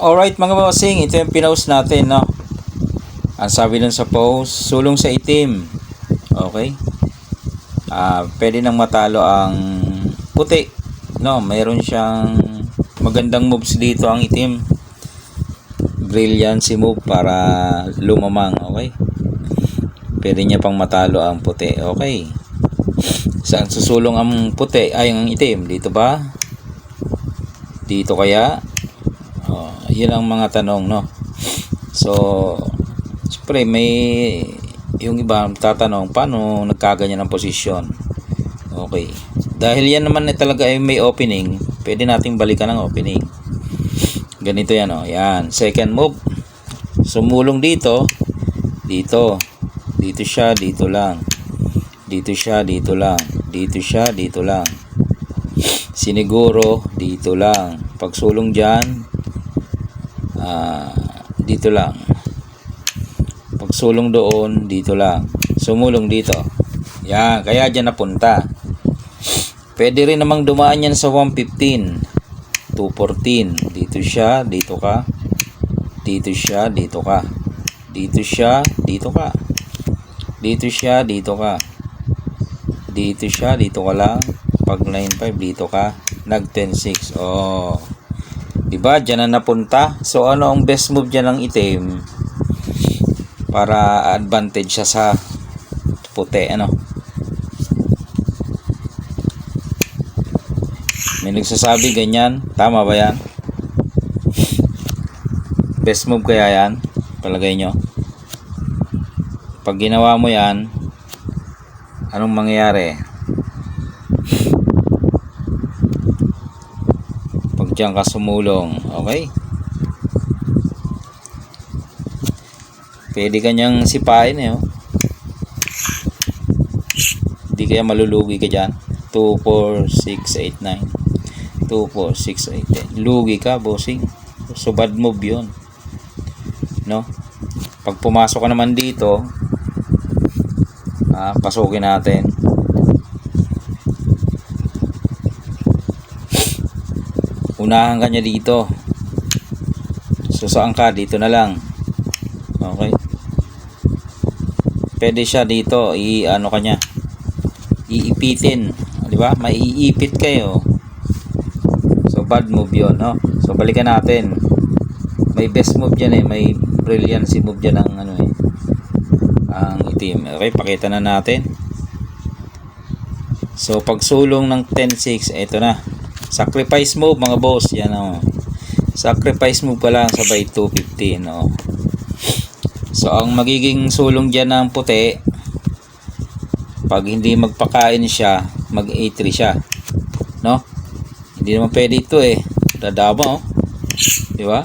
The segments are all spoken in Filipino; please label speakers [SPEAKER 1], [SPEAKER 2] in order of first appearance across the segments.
[SPEAKER 1] Alright mga bossing, ito yung pinost natin, no? Ang sabi dun sa post, sulong sa itim. Okay? Pwede nang matalo ang puti. No, mayroon siyang magandang moves dito ang itim. Brilliancy move para lumamang, okay? Pwede niya pang matalo ang puti, okay? Saan susulong ang puti? Ay, ang itim. Dito ba? Dito kaya? Yun ang mga tanong, no? So, siyempre may yung iba tatanong paano nagkaganyan ang posisyon. Okay. Dahil yan naman talaga ay may opening, pwede nating balikan ang opening. Ganito yan, oh. Yan. Second move. Sumulong dito. Dito. Dito siya, dito lang. Dito siya, dito lang. Dito siya, dito lang. Siniguro, dito lang. Pagsulong dyan, dito lang. Pagsulong doon, dito lang. Sumulong dito. Yan, kaya dyan napunta. Pwede rin namang dumaan yan sa 115, 214. Dito siya, dito ka. Dito siya, dito ka. Dito siya, dito ka. Dito siya, dito ka. Dito siya, dito ka lang. Pag 9.5, dito ka. Nag 10.6. Oh. Diba? Diyan na napunta. So, ano ang best move dyan ng itim? Para advantage siya sa puti. Ano? May nagsasabi ganyan. Tama ba yan? Best move kaya yan? Palagay nyo. Pag ginawa mo yan, anong mangyayari? Pag dyan ka sumulong, okay? Pwede kanyang sipain, oh. Hindi kaya malulugi ka dyan. 2, 4, 6, 8, 9. 2, 4, 6, 8, 10. Lugi ka, bossing. So bad move yun, no? Pag pumasok ka naman dito, pasukin natin. Unahan ka niya dito. So saan ka? Dito na lang. Okay. Pwede siya dito. Ano ka niya? Iipitin. Di ba? Maiipit kayo. So bad move yun, no? So balikan natin. May best move dyan eh. May brilliancy move dyan ang ano eh. Ang itim. Okay, pakita na natin. So pagsulong ng 10-6, ito na. Sacrifice move mga boss. Yan, oh. Sacrifice move ka lang sabay 215, oh. So ang magiging sulong dyan ng puti, pag hindi magpakain siya, mag A3 siya, no? Hindi naman pwede ito eh. Dadama, oh. Di ba?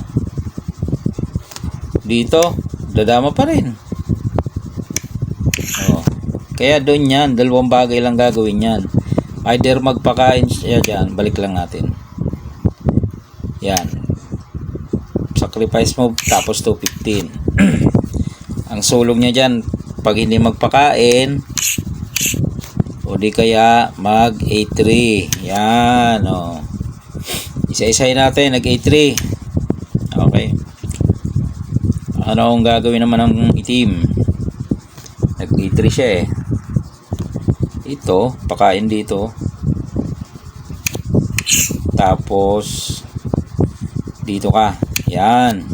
[SPEAKER 1] Dito, dadama pa rin. Oh. Kaya doon yan, dalawang bagay lang gagawin yan. Either magpakain siya dyan, balik lang natin. Yan. Sacrifice move, tapos 215. Ang sulong niya dyan, pag hindi magpakain, o di kaya mag A3. Yan, o. Isa-isay natin, nag A3. Okay. Ano ang gagawin naman ng itim? Nag A3 siya eh. Ito, pakain dito. Tapos dito ka. Yan.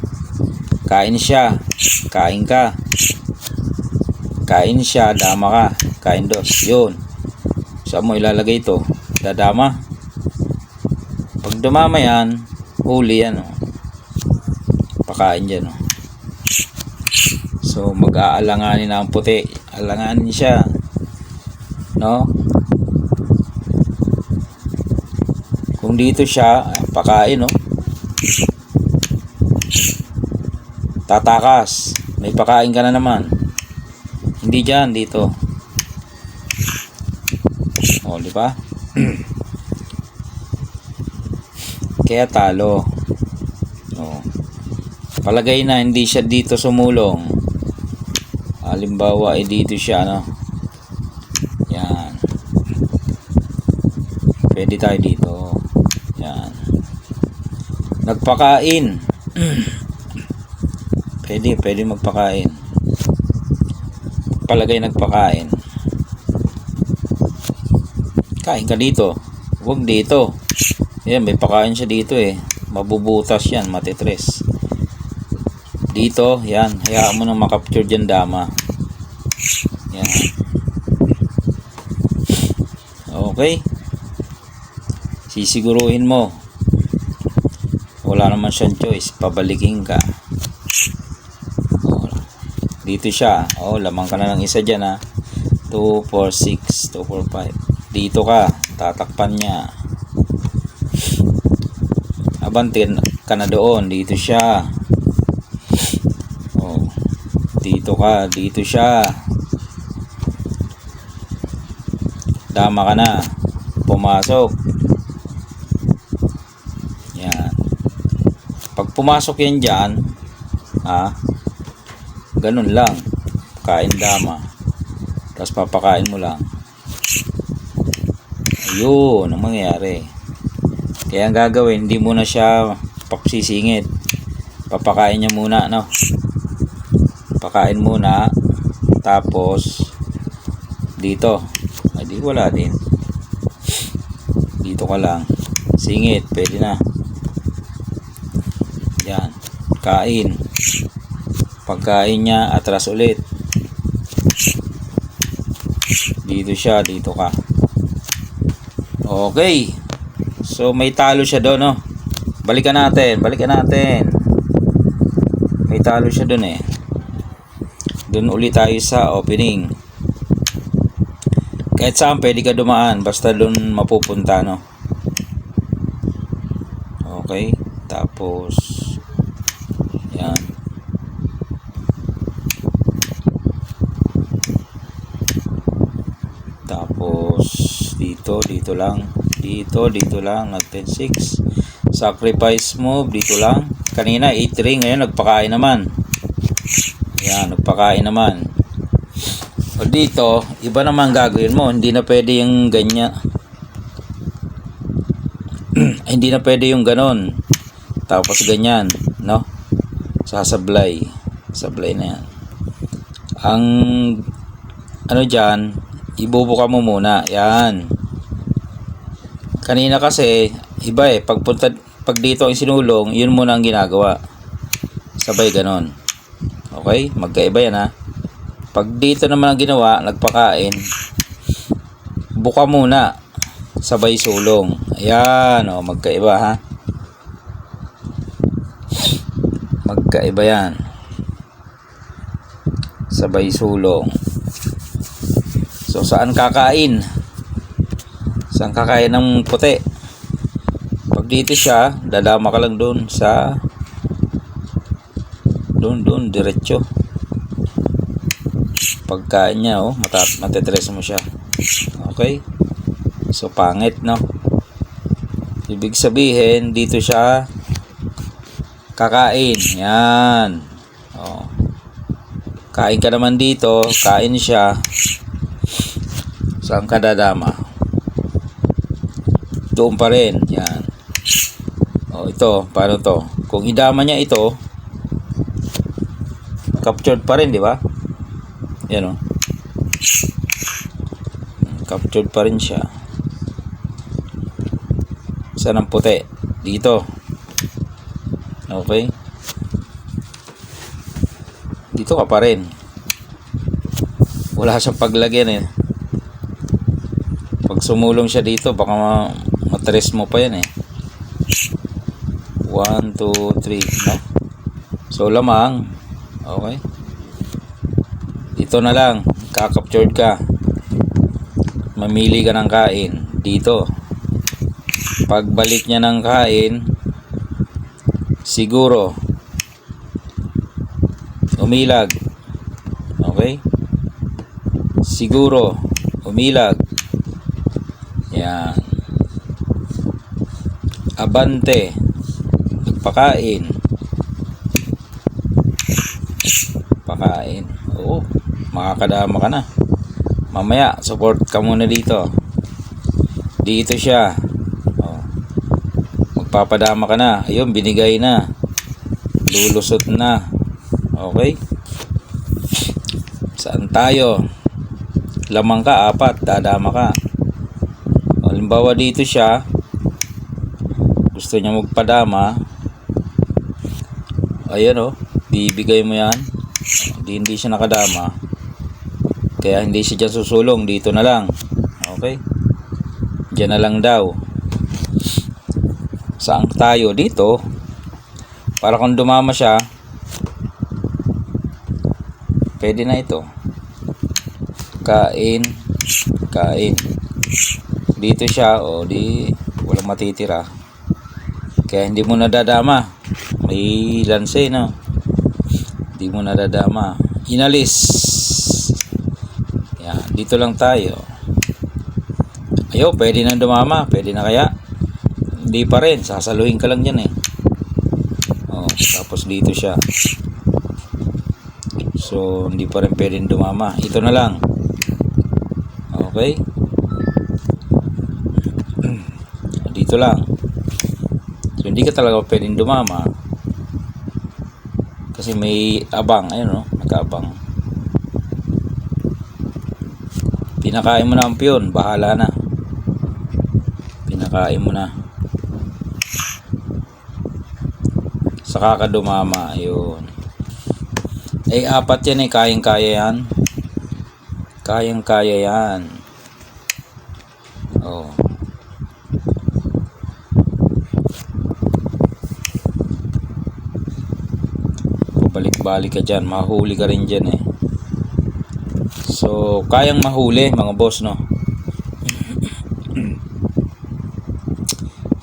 [SPEAKER 1] Kain siya. Kain ka. Kain siya, dama ka. Kain dos. Yun. Saan mo ilalagay ito? Dadama. Pag dumama yan, huli yan, oh. Pakain dyan, oh. So mag-aalanganin na ang puti. Alanganin siya, no? Kung dito siya, pakain, no? Tatakas, may pakain ka na naman. Hindi dyan, dito. O, di ba? Kaya talo. O. Palagay na hindi siya dito sumulong. Halimbawa ay dito siya, no? Yan. Pwede tayo dito. Yan. Nagpakain. Pwede magpakain. Palagay nagpakain. Kain ka dito. Huwag dito. Yan, may pakain siya dito eh. Mabubutas yan, matitres. Dito, yan. Hayaan mo nang makapture dyan dama. Yan. Okay. Sisiguruhin mo. Wala naman siyang choice. Pabalikin ka. Dito siya. Lamang ka na ng isa dyan ha. 2, 4, 6, 2, 4, 5. Dito ka. Tatakpan niya. Abantin ka na doon. Dito siya. Dito ka. Dito siya. Dama ka na. Pumasok. Yan. Pag pumasok yan dyan, ganun lang. Kain dama. Tapos papakain mo lang. Ayun ang mangyayari. Kaya ang gagawin, hindi muna siya pagsisingit. Papakain niya muna, no? Pakain muna. Tapos dito. Ay, di wala din. Dito ka lang. Singit, pwede na. Yan. Kain. Pagkain niya, atras ulit. Dito siya, dito ka. Okay. So may talo siya doon, no? Balikan natin. May talo siya doon eh. Doon ulit tayo sa opening. Kahit saan pwede ka dumaan, basta doon mapupunta, no? Okay. Tapos yan. Tapos dito lang. Dito lang. Nag 10-6. Sacrifice move. Dito lang. Kanina 8 ring. Ngayon nagpakain naman. Yan. Nagpakain naman. O dito, iba naman gagawin mo. Hindi na pwede yung ganyan. Hindi na pwede yung ganon. Tapos ganyan. No? Sasablay. Sablay na yan. Ang ano dyan, ibubuka mo muna. Yan. Kanina kasi, iba eh. Pag dito ang sinulong, yun muna ang ginagawa. Sabay ganon. Okay? Magkaiba yan ha. Pag dito naman ang ginawa, nagpakain, buka muna. Sabay sulong. Ayan. Magkaiba ha. Magkaiba yan. Sabay sulong. So, saan kakain? Saan kakain ng puti? Pag dito siya, dadama ka lang doon sa doon, diretso. Pagkain niya, matitres mo siya. Okay? So, pangit, no? Ibig sabihin, dito siya kakain. Yan. Kain ka naman dito, kain siya. Saan ka dadama? Doon pa rin. Yan. Ito, paano to? Kung idama niya ito, captured pa rin, di ba? Yan captured pa rin siya. Saan ang puti? Dito. Okay. Dito ka pa rin. Wala siyang paglagyan eh. Pag sumulong siya dito, baka matres mo pa yan eh. 1, 2, 3, no? So, lamang. Okay. Dito na lang. Kakaptured ka. Mamili ka ng kain. Dito. Pagbalik niya ng kain, siguro umilag. Okay? Siguro umilag. Yan. Abante. Nagpakain. Pakain. Oo. Makakadama ka na. Mamaya, support ka muna dito. Dito siya. Magpapadama ka na. Ayun, binigay na. lulusot na. Okay? Saan tayo? Lamang ka, 4, dadama ka. Halimbawa dito siya, gusto niya magpadama. Ayan bibigay mo yan. Hindi siya nakadama. Kaya hindi siya dyan susulong. Dito na lang. Okay? Diyan na lang daw. Saan tayo? Dito. Para kung dumama siya, pwede na ito. Kain. Dito siya, di walang matitira. Kaya hindi mo nadadama. May lanse, no? Hindi mo nadadama. Inalis. Yan, dito lang tayo. Ayo, pwede na dumama. Pwede na kaya? Hindi pa rin. Sasaluhin ka lang dyan tapos dito siya. So, hindi pa rin pwedeng dumama. Ito na lang. Okay? Dito lang. So, hindi ka talaga pwedeng dumama. Kasi may abang. Ayun nag-abang. Pinakain mo na ang piyon. Bahala na. Pinakain mo na. Saka ka dumama. Ayun. 4 yan kayang-kaya yan. Kayang-kaya yan. Balik-balik ka dyan. Mahuli ka rin dyan So, kayang mahuli mga boss, no?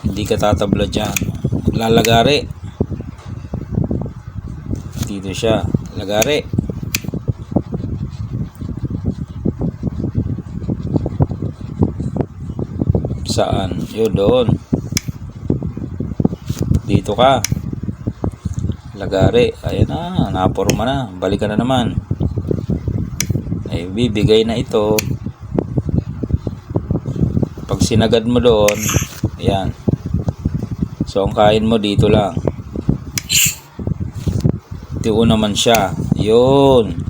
[SPEAKER 1] Hindi ka tatabla dyan. Maglalagari. Dito siya. Lagari. Saan? Yun, doon. Dito ka. Lagari. Ayan na. Naporma na. Balik ka na naman. Ay, bibigay na ito. Pag sinagad mo doon, ayan. So, ang kain mo dito lang. Doon naman siya. Yun.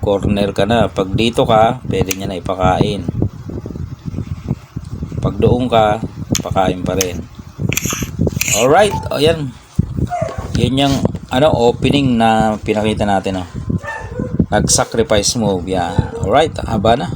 [SPEAKER 1] Corner ka na. Pag dito ka, pwede niya na ipakain. Pag doon ka, pakain pa rin. Alright. Ayan. Yan yung opening na pinakita natin. Nag-sacrifice move. Yan. Alright. Haba na.